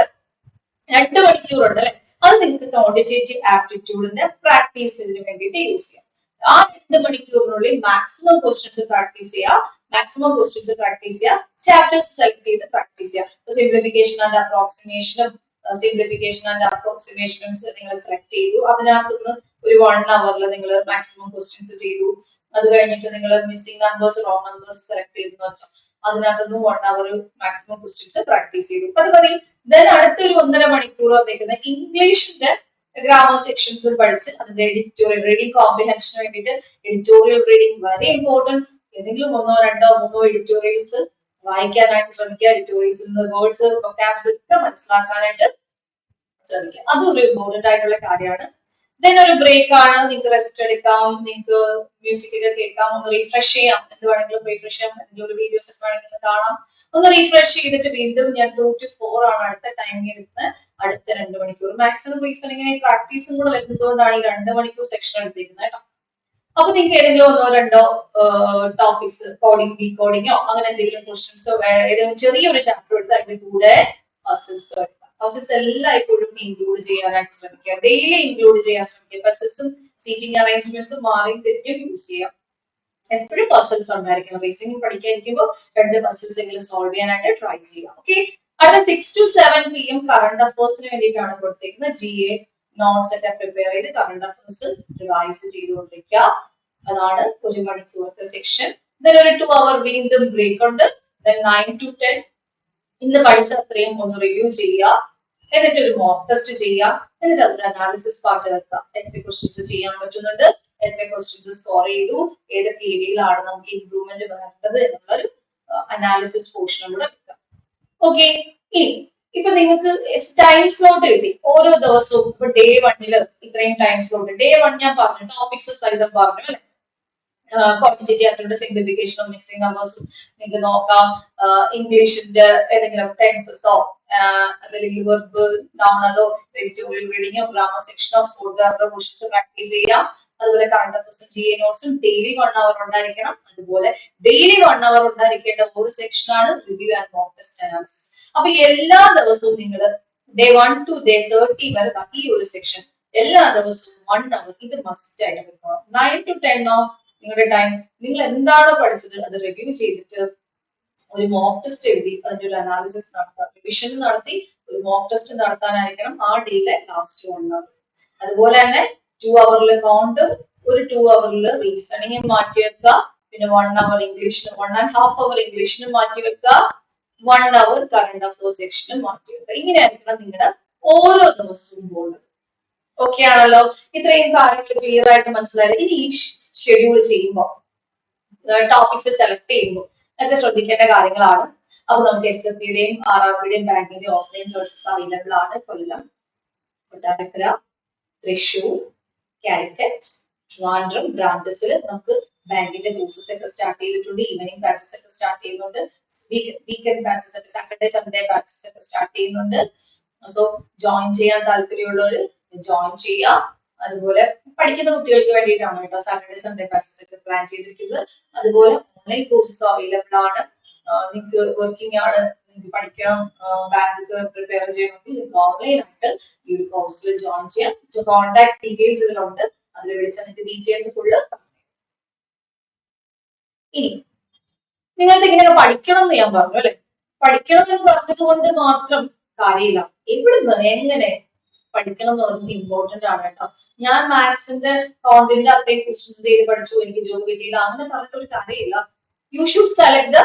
2 മണിക്കൂറുണ്ട് അല്ലെ. അത് നിങ്ങൾക്ക് ക്വാണ്ടിറ്റേറ്റീവ് ആപ്റ്റിറ്റ്യൂഡിന്റെ പ്രാക്ടീസിന് വേണ്ടിയിട്ട് യൂസ് ചെയ്യാം. ആ 2 മണിക്കൂറിനുള്ളിൽ മാക്സിമം ക്വസ്റ്റ്യൻസ് പ്രാക്ടീസ് ചെയ്യുക. ചാപ്റ്റേഴ്സ് സെലക്ട് ചെയ്ത് പ്രാക്ടീസ് ചെയ്യുക. സിംപ്ലിഫിക്കേഷൻ ആൻഡ് അപ്രോക്സിമേഷനും നിങ്ങൾ സെലക്ട് ചെയ്തു. അതിനകത്തുനിന്ന് ഒരു 1 hour നിങ്ങൾ മാക്സിമം ക്വസ്റ്റ്യൻസ് ചെയ്തു. അത് കഴിഞ്ഞിട്ട് നിങ്ങൾ missing numbers, wrong numbers select ചെയ്തെന്ന് വെച്ചാൽ അതിനകത്തുനിന്ന് 1 hour മാക്സിമം ക്വസ്റ്റ്യൻസ് പ്രാക്ടീസ് ചെയ്തു. അത് മതി. ദെൻ അടുത്തൊരു 1.5 മണിക്കൂർ വന്നേക്കുന്നത് ഇംഗ്ലീഷിന്റെ ഗ്രാമർ സെക്ഷൻസ് പഠിച്ച് അതിന്റെ എഡിറ്റോറിയൽ റീഡിംഗ് കോംപ്രിഹെൻഷന് വേണ്ടിയിട്ട് എഡിറ്റോറിയൽ റീഡിംഗ് വെരി ഇമ്പോർട്ടന്റ്. ഏതെങ്കിലും 1, 2, 3 എഡിറ്റോറിയൽസ് വായിക്കാനായിട്ട് ശ്രമിക്കുക. എഡിറ്റോറിയൽസിൽ നിന്ന് വേർഡ്സ്, വൊക്കാബ്സ് ഒക്കെ മനസ്സിലാക്കാനായിട്ട് ശ്രമിക്കുക. അതൊരു ഇമ്പോർട്ടന്റ് ആയിട്ടുള്ള കാര്യമാണ്. ദെൻ ഒരു ബ്രേക്ക് ആണ്, നിങ്ങൾക്ക് റെസ്റ്റ് എടുക്കാം, നിങ്ങൾക്ക് മ്യൂസിക് ഒക്കെ കേൾക്കാം, ഒന്ന് റീഫ്രഷ് ചെയ്യാം. എന്ത് വേണമെങ്കിലും റീഫ്രഷ് ചെയ്യാം. എന്തെങ്കിലും ഒരു വീഡിയോസ് ഒക്കെ വേണമെങ്കിൽ കാണാം. ഒന്ന് റീഫ്രഷ് ചെയ്തിട്ട് വീണ്ടും ഞാൻ 2 to 4 ആണ് അടുത്ത ടൈമിൽ എടുക്കുന്നത്. അടുത്ത 2 മണിക്കൂർ മാക്സിമം റീസണിങ്ങിനെ പ്രാക്ടീസും കൂടെ വരുന്നതുകൊണ്ടാണ് ഈ 2 മണിക്കൂർ സെക്ഷൻ എടുത്തിരിക്കുന്നത് കേട്ടോ. അപ്പൊ നിങ്ങൾക്ക് ഏതെങ്കിലും 1, 2 ടോപ്പിക്സ്, കോഡിംഗ്, ഡീകോഡിങ്ങോ അങ്ങനെ എന്തെങ്കിലും ക്വസ്റ്റ്യൻസോ, ഏതെങ്കിലും ചെറിയൊരു ചാപ്റ്റർ എടുത്ത് അതിന്റെ കൂടെ പസിൽസ് എല്ലായ്പ്പോഴും ഇൻക്ലൂഡ് ചെയ്യാനായിട്ട് ശ്രമിക്കുക. ഡെയിലി ഇൻക്ലൂഡ് ചെയ്യാൻ ശ്രമിക്കുക. പസിൽസും സീറ്റിംഗ് അറേഞ്ച്മെന്റ്സും മാറി തിരിഞ്ഞും യൂസ് ചെയ്യാം. എപ്പോഴും പസിൽസ് ഉണ്ടായിരിക്കണം. റീസണിംഗ് പഠിക്കാതിരിക്കുമ്പോൾ 2 പസിൽസ് എങ്കിലും സോൾവ് ചെയ്യാനായിട്ട് ട്രൈ ചെയ്യാം. ഓക്കെ, അടുത്ത 6 to 7 PM കറണ്ട് അഫേഴ്സിന് വേണ്ടിയിട്ടാണ് കൊടുത്തിരിക്കുന്നത്. GA നോട്ട്സ് ഒക്കെ പ്രിപ്പയർ ചെയ്ത് കറണ്ട് അഫേഴ്സ് റിവൈസ് ചെയ്തുകൊണ്ടിരിക്കുക. അതാണ് 1 മണിക്കൂറത്തെ സെക്ഷൻ. ഒരു 2 hour വീണ്ടും ബ്രേക്ക് ഉണ്ട്. 9 to 10 ഇന്ന് പഠിച്ച അത്രയും ഒന്ന് റിവ്യൂ ചെയ്യുക. എന്നിട്ട് ഒരു മോക്ക് ടെസ്റ്റ് ചെയ്യുക. എന്നിട്ട് അതൊരു അനാലിസിസ് പാർട്ട് വെക്കുക. എത്ര ക്വസ്റ്റ്യൻസ് ചെയ്യാൻ പറ്റുന്നുണ്ട്, എത്ര ക്വസ്റ്റ്യൻസ് സ്കോർ ചെയ്തു, ഏതൊക്കെ ഏരിയയിലാണ് നമുക്ക് ഇംപ്രൂവ്മെന്റ് വേണ്ടത് എന്നുള്ളൊരു അനാലിസിസ് പോർഷനും കൂടെ വെക്കുക. ഓക്കെ, ഇപ്പൊ നിങ്ങൾക്ക് ടൈം സ്ലോട്ട് കിട്ടി. ഓരോ ദിവസവും ഇപ്പൊ ഡേ 1 ഇത്രയും ടൈം സ്ലോട്ട്. ഡേ 1 ഞാൻ പറഞ്ഞു, ടോപ്പിക്സ് സഹിതം പറഞ്ഞു അല്ലെ. ക്വാണ്ടിറ്റേറ്റീവ് ആപ്റ്റിറ്റ്യൂഡ്, സിംപ്ലിഫിക്കേഷനും മിക്സിംഗ് നമ്പേഴ്സും നിങ്ങൾക്ക് നോക്കാം. ഇംഗ്ലീഷിന്റെ ഏതെങ്കിലും ടെൻസസോ അല്ലെങ്കിൽ വെർബ്, നൗൺ, അതോ എഡിറ്റോറിയൽ റീഡിങ്ങോ ഗ്രാമർ സെക്ഷനോ സ്പോർട്സ് ക്വസ്റ്റ്യൻസ് പ്രാക്ടീസ് ചെയ്യാം. അതുപോലെ കറണ്ട് അഫേഴ്സും GA നോട്ട്സും ഡെയിലി 1 hour ഉണ്ടായിരിക്കണം. അതുപോലെ ഡെയിലി 1 hour ഉണ്ടായിരിക്കേണ്ട ഒരു സെക്ഷനാണ് review and mock test analysis. അപ്പൊ എല്ലാ ദിവസവും നിങ്ങൾ ഡേ 1 to day 30 വരെ ഈ ഒരു സെക്ഷൻ എല്ലാ ദിവസവും 1 hour ഇത് മസ്റ്റ് ആയിട്ട് എടുക്കണം. 9 to 10 നിങ്ങളുടെ ടൈം നിങ്ങൾ എന്താണോ പഠിച്ചത് അത് റിവ്യൂ ചെയ്തിട്ട് ഒരു മോക്ക് ടെസ്റ്റ് എഴുതി അതിന്റെ ഒരു അനാലിസിസ് നടത്താം. റിവിഷൻ നടത്തി ഒരു മോക്ക് ടെസ്റ്റ് നടത്താനായിരിക്കണം ആ ഡേയിലെ ലാസ്റ്റ് 1 hour. അതുപോലെ തന്നെ 2 hour കൗണ്ടും ഒരു 2 hour റീസണിങ്ങും മാറ്റി വെക്കുക. പിന്നെ 1 hour ഇംഗ്ലീഷിനും 1.5 hour ഇംഗ്ലീഷിനും മാറ്റി വെക്കുക. 1 hour കറണ്ട് അഫേഴ്സ് സെക്ഷനും മാറ്റി വെക്കുക. ഇങ്ങനെയായിരിക്കണം നിങ്ങളുടെ ഓരോ ദിവസവും പോകുന്നത്. ഓക്കെ ആണല്ലോ? ഇത്രയും കാര്യങ്ങൾ ക്ലിയർ ആയിട്ട് മനസ്സിലായത്. ഇനി ഈ ഷെഡ്യൂൾ ചെയ്യുമ്പോൾ ടോപ്പിക്സ് സെലക്ട് ചെയ്യുമ്പോൾ ഒക്കെ ശ്രദ്ധിക്കേണ്ട കാര്യങ്ങളാണ്. അപ്പൊ നമുക്ക് SSCയുടെയും RRBയുടെയും ബാങ്കിന്റെയും ഓഫ്ലൈൻ ക്ലാസസ് അവൈലബിൾ ആണ്. കൊല്ലം, കൊട്ടാരക്കര, തൃശൂർ, കാലിക്കറ്റ്, ട്രിവാൻഡ്രം ബ്രാഞ്ചസിൽ നമുക്ക് ബാങ്കിന്റെ കോഴ്സസ് ഒക്കെ സ്റ്റാർട്ട് ചെയ്തിട്ടുണ്ട്. ഈവനിങ് ബാച്ചസ് ഒക്കെ സ്റ്റാർട്ട് ചെയ്യുന്നുണ്ട്. വീക്കെൻഡ് ബാച്ചസ് ഒക്കെ, സാറ്റർഡേ സൺഡേ ബാച്ചസ് ഒക്കെ സ്റ്റാർട്ട് ചെയ്യുന്നുണ്ട്. സോ ജോയിൻ ചെയ്യാൻ താല്പര്യമുള്ളവർ ജോയിൻ ചെയ്യുക. അതുപോലെ പഠിക്കുന്ന കുട്ടികൾക്ക് വേണ്ടിയിട്ടാണ് കേട്ടോ സാറ്റർഡേ സൺഡേ ബാച്ചസ് ഒക്കെ പ്ലാൻ ചെയ്തിരിക്കുന്നത്. അതുപോലെ ഓൺലൈൻ കോഴ്സസ് അവൈലബിൾ ആണ്. നിങ്ങൾക്ക് വർക്കിംഗ് ആണ്, നിങ്ങൾക്ക് പഠിക്കണം, ബാങ്ക് പ്രിപ്പയർ ചെയ്യണമെങ്കിൽ നിങ്ങൾക്ക് ഓൺലൈൻ ആയിട്ട് ഈ ഒരു കോഴ്സിൽ ജോയിൻ ചെയ്യാം. കോൺടാക്ട് ഡീറ്റെയിൽസ് ഇതിലുണ്ട്, അതിൽ വിളിച്ചാൽ നിങ്ങൾക്ക് ഡീറ്റെയിൽസ് ഫുള്ള്. ഇനി നിങ്ങൾക്ക് ഇങ്ങനെ പഠിക്കണം എന്ന് ഞാൻ പറഞ്ഞു അല്ലെ. പഠിക്കണം എന്ന് പറഞ്ഞത് കൊണ്ട് മാത്രം കാര്യമില്ല. എവിടുന്ന് എങ്ങനെ പഠിക്കണം എന്നുള്ളത് ഇമ്പോർട്ടന്റ് ആണ് കേട്ടോ. ഞാൻ മാത്സിന്റെ കൗണ്ടിന്റെ അത്രയും ക്വസ്റ്റ്യൻസ് ചെയ്ത് പഠിച്ചു, എനിക്ക് ജോബ് കിട്ടിയില്ല, അങ്ങനെ പറഞ്ഞിട്ടൊരു കാര്യമില്ല. You should select the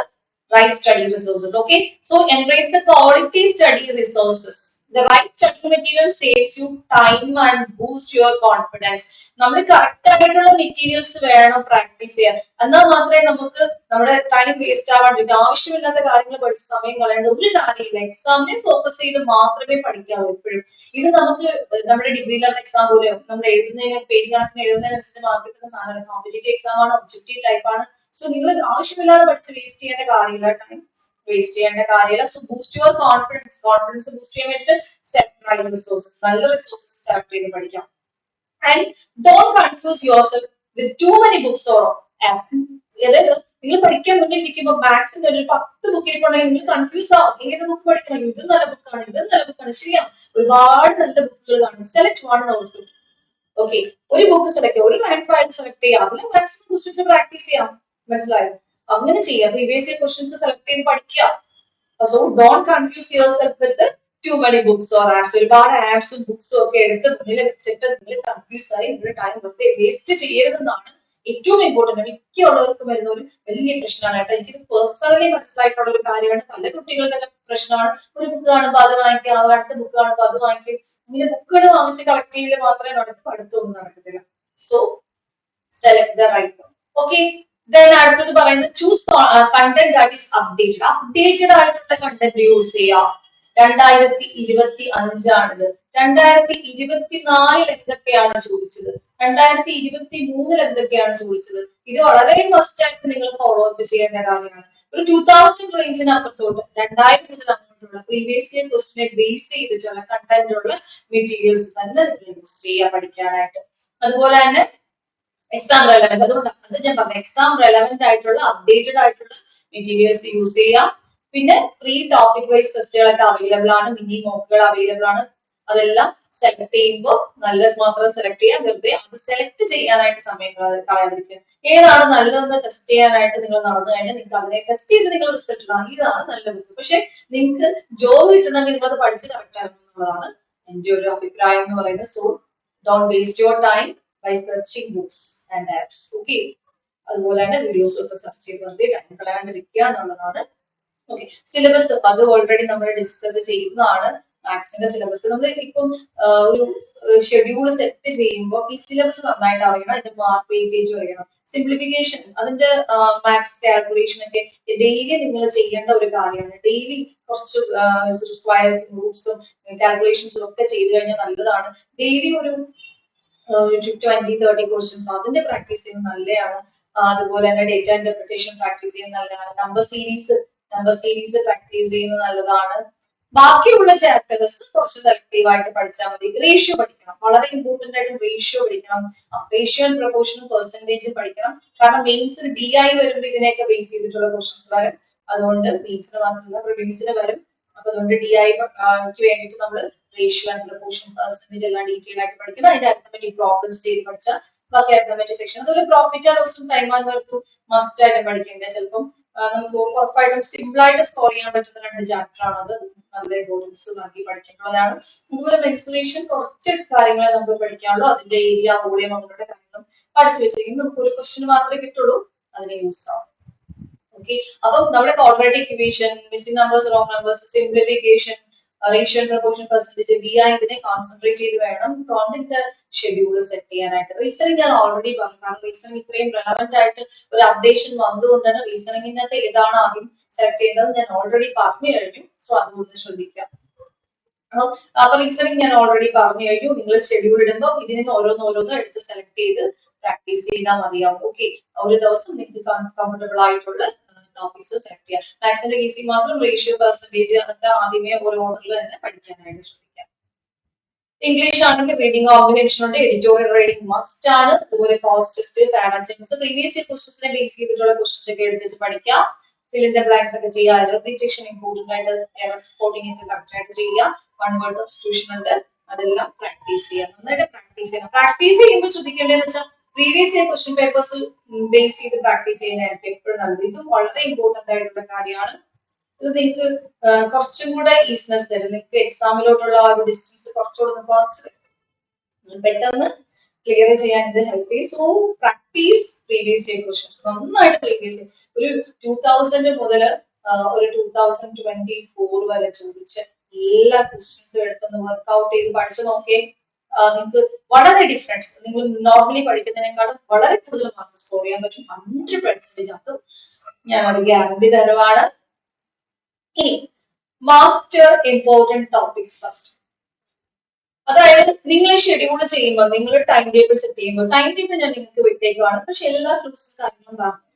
right study resources. Okay, so embrace the quality study resources. The right study material saves you time and boost your confidence. നമ്മൾ കറക്റ്റ് ആയിട്ടുള്ള മെറ്റീരിയൽസ് വേണം പ്രാക്ടീസ് ചെയ്യാൻ. എന്നാൽ മാത്രമേ നമുക്ക് നമ്മുടെ ടൈം വേസ്റ്റ് ആവാണ്ടിരിക്കും. ആവശ്യമില്ലാത്ത കാര്യങ്ങൾ പഠിച്ച് സമയം കളയേണ്ട ഒരു കാര്യമില്ല. എക്സാമിനെ ഫോക്കസ് ചെയ്ത് മാത്രമേ പഠിക്കാവൂ എപ്പോഴും. ഇത് നമുക്ക് നമ്മുടെ ഡിഗ്രി ലെവൽ എക്സാം പോലെയോ നമ്മൾ എഴുതുന്നതിന് പേജ് കണക്കിന് എഴുതുന്നതിനനുസരിച്ച് മാർക്ക് കിട്ടുന്ന സാധനമാണ്. കോമ്പറ്റേറ്റീവ് എക്സാം ആണ്, ഒബ്ജക്റ്റീവ് ടൈപ്പ് ആണ്. സോ നിങ്ങൾ ആവശ്യമില്ലാതെ പഠിച്ച് വേസ്റ്റ് ചെയ്യേണ്ട കാര്യമില്ല, ടൈം വേസ്റ്റ് ചെയ്യേണ്ട കാര്യമില്ല. So boost your confidence boost ചെയ്യാൻ വേണ്ടിയിട്ട് സെലക്ട് റൈറ്റ് റിസോഴ്സസ്, നല്ല റിസോഴ്സസ് സെലക്ട് ചെയ്ത് പഠിക്കാം. And don't confuse yourself with too many books or അതായത് നിങ്ങൾ പഠിക്കാൻ മുന്നേ ഇരിക്കുമ്പോൾ മാത്സിന്റെ ഒരു 10 ബുക്ക് ഇരിപ്പുണ്ടെങ്കിൽ നിങ്ങൾ കൺഫ്യൂസ് ആവും. ഏത് ബുക്ക് പഠിക്കണം, ഇത് നല്ല ബുക്കാണ്, ഇത് നല്ല ബുക്കാണ്. ശരിയാ, ഒരുപാട് നല്ല ബുക്കുകൾ കാണും. Select one or two. Okay, ഒരു ബുക്ക് സെലക്ട് ചെയ്യുക, ഒരു റാങ്ക് ഫയൽ സെലക്ട് ചെയ്യുക, അതിൽ മാക്സിമം ക്വസ്റ്റ്യൻസ് പ്രാക്ടീസ് ചെയ്യാം. മനസ്സിലായോ? അങ്ങനെ ചെയ്യാം. പ്രീവിയസ് ഇയർ ക്വസ്റ്റ്യൻസ് സെലക്ട് ചെയ്ത് പഠിക്കുക. So don't confuse yourself with too many books or apps. ഒരുപാട് ആപ്സും ബുക്സും ഒക്കെ എടുത്ത് മുന്നിൽ വെച്ചിട്ട് നിങ്ങൾ കൺഫ്യൂസ് ആയി നിങ്ങളുടെ ടൈം വെറുതെ വേസ്റ്റ് ചെയ്യരുതെന്നാണ് ഏറ്റവും ഇമ്പോർട്ടന്റ്. മിക്കുള്ളവർക്കും വരുന്ന ഒരു വലിയ പ്രശ്നമാണ് കേട്ടോ. എനിക്ക് പേഴ്സണലി മനസ്സിലായിട്ടുള്ള ഒരു കാര്യമാണ്. പല കുട്ടികളുടെ പ്രശ്നമാണ്. ഒരു ബുക്ക് കാണുമ്പോൾ അത് വാങ്ങിക്കുക, അടുത്ത ബുക്ക് കാണുമ്പോൾ അത് വാങ്ങിക്കും. ഇങ്ങനെ ബുക്കുകൾ വാങ്ങിച്ച് കളക്ട് ചെയ്യൽ മാത്രമേ നടക്കൂ, പഠിത്തമൊന്നും നടക്കത്തില്ല. So select the right one. Okay, then അടുത്തത് പറയുന്നത് choose content that is updated. Updated ആയിട്ടുള്ള കണ്ടന്റ് യൂസ് ചെയ്യാം. 2025 2024 എന്തൊക്കെയാണ് ചോദിച്ചത്, 2023 എന്തൊക്കെയാണ് ചോദിച്ചത്, ഇത് വളരെ മസ്റ്റ് ആയിട്ട് നിങ്ങൾ ഫോളോ അപ്പ് ചെയ്യേണ്ട കാര്യമാണ്. ഒരു 2000 റേഞ്ചിനകത്തോട്ട് 2000 മുതൽ അങ്ങോട്ടുള്ള പ്രീവിയസ് ഇയർ ക്വസ്റ്റിനെ ബേസ് ചെയ്തിട്ടുള്ള കണ്ടന്റ് ഉള്ള മെറ്റീരിയൽസ് തന്നെ നിങ്ങൾ യൂസ് ചെയ്യുക പഠിക്കാനായിട്ട്. അതുപോലെ തന്നെ എക്സാം റെലവെന്റ്, അതുകൊണ്ടാണ് അത് ഞാൻ പറഞ്ഞു, എക്സാം റെലവെന്റ് ആയിട്ടുള്ള അപ്ഡേറ്റഡ് ആയിട്ടുള്ള മെറ്റീരിയൽസ് യൂസ് ചെയ്യാം. പിന്നെ ഫ്രീ ടോപ്പിക് വൈസ് ടെസ്റ്റുകളൊക്കെ അവൈലബിൾ ആണ്, മിനി മോക്കുകൾ അവൈലബിൾ ആണ്. അതെല്ലാം സെലക്ട് ചെയ്യുമ്പോൾ നല്ലത് മാത്രം സെലക്ട് ചെയ്യാം. വെറുതെ അത് സെലക്ട് ചെയ്യാനായിട്ട് സമയം കളയാതിരിക്കുക. ഏതാണ് നല്ലതെന്ന് ടെസ്റ്റ് ചെയ്യാനായിട്ട് നിങ്ങൾ നടന്നു കഴിഞ്ഞാൽ നിങ്ങൾക്ക് അതിനെ ടെസ്റ്റ് ചെയ്ത് നിങ്ങൾ റിസൾട്ട് ഇടാം. ഇതാണ് നല്ല ബുക്ക്. പക്ഷെ നിങ്ങൾക്ക് ജോബ് കിട്ടണമെങ്കിൽ നിങ്ങൾ അത് പഠിച്ച് കറക്റ്റ് ആക്കണം എന്നുള്ളതാണ് എന്റെ ഒരു അഭിപ്രായം എന്ന് പറയുന്നത്. So don't waste your time by searching books and apps. Okay, അതുപോലെ തന്നെ വീഡിയോസ് ഒക്കെ സെർച്ച് ചെയ്ത് വെറുതെ ടൈം കളയാണ്ടിരിക്കുക എന്നുള്ളതാണ്. ഓക്കെ, സിലബസ് അത് ഓൾറെഡി നമ്മൾ ഡിസ്കസ് ചെയ്യുന്നതാണ്. മാത്സിന്റെ സിലബസ് നമ്മൾ ഇപ്പം ഒരു ഷെഡ്യൂൾ സെറ്റ് ചെയ്യുമ്പോൾ ഈ സിലബസ് നന്നായിട്ട് അറിയണം, അതിന്റെ മാർക്ക് വെയിറ്റേജ് അറിയണം, സിംപ്ലിഫിക്കേഷൻ, അതിന്റെ മാത്സ് കാൽക്കുലേഷൻ ഒക്കെ ഡെയിലി നിങ്ങൾ ചെയ്യേണ്ട ഒരു കാര്യമാണ്. ഡെയിലി കുറച്ച് സ്ക്വയർസും റൂട്ട്സും കാൽക്കുലേഷൻസും ഒക്കെ ചെയ്ത് കഴിഞ്ഞാൽ നല്ലതാണ്. ഡെയിലി ഒരു 20-30 ക്വസ്റ്റ്യൻസ് അതിന്റെ പ്രാക്ടീസ് ചെയ്യുന്നത് നല്ലതാണ്. അതുപോലെ തന്നെ ഡേറ്റ ഇന്റർപ്രിട്ടേഷൻ പ്രാക്ടീസ് ചെയ്യുന്നത് നല്ലതാണ്. നമ്പർ സീരീസ് പ്രാക്ടീസ് ചെയ്യുന്നത് നല്ലതാണ്. ബാക്കിയുള്ള ചാപ്റ്റേഴ്സ് കുറച്ച് സെലക്റ്റീവ് ആയിട്ട് പഠിച്ചാൽ മതി. റേഷ്യോ പഠിക്കണം, വളരെ ഇമ്പോർട്ടന്റ് ആയിട്ട് റേഷ്യോ പഠിക്കണം. റേഷ്യോ ആൻഡ് പ്രൊപ്പോർഷനും പെർസെന്റേജ് പഠിക്കണം. കാരണം മെയിൻസിന് DI വരുമ്പോൾ ഇതിനെയൊക്കെ ബേസ് ചെയ്തിട്ടുള്ള ക്വസ്റ്റ്യൻസ് വരും. അതുകൊണ്ട് മെയിൻസിന് മാത്രമല്ല പ്രിലിംസിന് വരും. അപ്പൊ അതുകൊണ്ട് DIക്ക് വേണ്ടിയിട്ട് നമ്മൾ റേഷ്യോ ആൻഡ് പ്രൊപ്പോർഷൻ പെർസെന്റേജ് എല്ലാം ഡീറ്റെയിൽ ആയിട്ട് പഠിക്കണം. അതിന്റെ അരിത്തമെറ്റിക് പ്രോബ്ലംസ് ചെയ്ത് പഠിച്ചാൽ ബാക്കി അരിത്തമെറ്റിക് സെക്ഷൻ, അതുപോലെ പ്രോഫിറ്റ് ആൻഡ് ലോസും ടൈം ആൻഡ് വർക്കും മസ്റ്റ് ആയിട്ട് പഠിക്കേണ്ടത്. ചിലപ്പം നമുക്ക് ഉറപ്പായിട്ടും സിമ്പിൾ ആയിട്ട് സ്കോർ ചെയ്യാൻ പറ്റുന്ന 2 ചാപ്റ്റർ ആണ് അത്. നല്ല ഇമ്പോർട്ടൻസ് ബാക്കി പഠിക്കേണ്ടതാണ്. അതുപോലെ മെൻസുറേഷൻ കുറച്ച് കാര്യങ്ങളെ നമുക്ക് പഠിക്കാനുള്ളൂ. അതിന്റെ ഏരിയ, വോളിയം, അങ്ങനെയുള്ള കാര്യങ്ങളും പഠിച്ചു വെച്ചിരിക്കുന്നത്. നമുക്ക് ഒരു ക്വസ്റ്റ്യൻ മാത്രമേ കിട്ടുള്ളൂ, അതിനെ യൂസ് ആവും. ഓക്കെ, അപ്പം നമ്മുടെ coordinate equation, missing numbers, wrong numbers, simplification, ratio proportion percentage, DI ഇതിനെ കോൺസെൻട്രേറ്റ് ചെയ്ത് വേണം കോണ്ടിന്റെ ഷെഡ്യൂൾ സെറ്റ് ചെയ്യാനായിട്ട്. റീസണിങ് ഞാൻ ഓൾറെഡി പറഞ്ഞു. കാരണം റീസണിങ് ഇത്രയും റെലവെന്റ് ആയിട്ട് ഒരു അപ്ഡേഷൻ വന്നതുകൊണ്ടാണ് റീസണിങ്ങിനകത്ത് ഏതാണ് ആദ്യം സെലക്ട് ചെയ്യേണ്ടത് ഞാൻ ഓൾറെഡി പറഞ്ഞു കഴിഞ്ഞു. സോ അതുകൊണ്ട് ശ്രദ്ധിക്കാം. അപ്പൊ റീസണിങ് ഞാൻ ഓൾറെഡി പറഞ്ഞു കഴിഞ്ഞു. നിങ്ങൾ ഷെഡ്യൂൾ ഇടുമ്പോൾ ഇതിൽ നിന്ന് ഓരോന്നോരോന്ന് എടുത്ത് സെലക്ട് ചെയ്ത് പ്രാക്ടീസ് ചെയ്താൽ മതിയാവും. ഓക്കെ, ഒരു ദിവസം നിങ്ങൾക്ക് കംഫർട്ടബിൾ ആയിട്ടുള്ള ടോപ്പിക്സ് സെലക്ട് ചെയ്യാം. മാത്സിന്റെ കേസിൽ മാത്രം റേഷ്യോ, പെർസെന്റേജ് അതൊക്കെ ആദ്യമേ ഒരു ഓർഡറിൽ തന്നെ പഠിക്കാനായിട്ട് ശ്രമിക്കാം. ഇംഗ്ലീഷ് ആണെങ്കിൽ റീഡിംഗ് കോമ്പിനേഷൻ ഉണ്ട്, എഡിറ്റോറിയൽ റീഡിംഗ് മസ്റ്റ് ആണ്. അതുപോലെ കോസ്റ്റ് ടെസ്റ്റ്, പാരാജംസ്, പ്രീവിയസ് ഇയർ ക്വസ്റ്റ്യൻസിനെ ബേസ് ചെയ്തിട്ടുള്ള ക്വസ്റ്റ്യൻസ് ഒക്കെ എടുത്ത് പഠിക്കാം. ഫിൽ ഇൻ ദ ബ്ലാങ്ക്സ് ഒക്കെ ചെയ്യുക. റിപ്പീറ്റേഷൻ ഇമ്പോർട്ടന്റ് ആയിട്ട്, എറർ സ്പോട്ടിംഗ് ഒക്കെ കറക്റ്റ് ആയിട്ട് ചെയ്യുക. വൺ വേർഡ് സബ്സ്റ്റിറ്റ്യൂഷൻ ഉണ്ട്, അതെല്ലാം പ്രാക്ടീസ് ചെയ്യുക. നന്നായിട്ട് പ്രാക്ടീസ് ചെയ്യണം. പ്രാക്ടീസ് ചെയ്യുമ്പോൾ ശ്രദ്ധിക്കേണ്ടതെന്ന് വെച്ചാൽ previous year question papers base ചെയ്ത് പ്രാക്ടീസ് ചെയ്യുന്നതായിരിക്കും എപ്പോഴും നല്ലത്. ഇതും വളരെ ഇമ്പോർട്ടന്റ് ആയിട്ടുള്ള കാര്യമാണ്. ഇത് നിങ്ങൾക്ക് കുറച്ചും കൂടെ ഈസിനെസ് തരും. നിങ്ങൾക്ക് എക്സാമിലോട്ടുള്ള ആ ഒരു ഡിസ്റ്റൻസ് കുറച്ച് പെട്ടെന്ന് ക്ലിയർ ചെയ്യാൻ ഇത് ഹെൽപ്പ് ചെയ്യും. So practice previous year questions നന്നായിട്ട്. പ്രീവിയസ് ഒരു 2000 മുതൽ ഒരു 2024 വരെ ചോദിച്ച എല്ലാ ക്വസ്റ്റ്യൻസും എടുത്തൊന്ന് വർക്ക്ഔട്ട് ചെയ്ത് പഠിച്ചു നോക്കിയേ. നിങ്ങൾക്ക് വളരെ ഡിഫറൻസ്, നിങ്ങൾ നോർമലി പഠിക്കുന്നതിനേക്കാളും വളരെ കൂടുതൽ മാർക്ക് സ്കോർ ചെയ്യാൻ പറ്റും. 100% അത് ഞാൻ ഒരു ഗ്യാരണ്ടി തരുവാണ്. ഇനി മാസ്റ്റർ ഇമ്പോർട്ടൻറ്റ് ടോപ്പിക്സ് ഫസ്റ്റ്. അതായത് നിങ്ങൾ ഷെഡ്യൂൾ ചെയ്യുമ്പോൾ, നിങ്ങൾ ടൈം ടേബിൾ സെറ്റ് ചെയ്യുമ്പോൾ, ടൈം ടേബിൾ ഞാൻ നിങ്ങൾക്ക് വിട്ടേക്കുവാണ്, പക്ഷെ എല്ലാ ക്ലാസ്സും കാര്യങ്ങളും പറഞ്ഞു.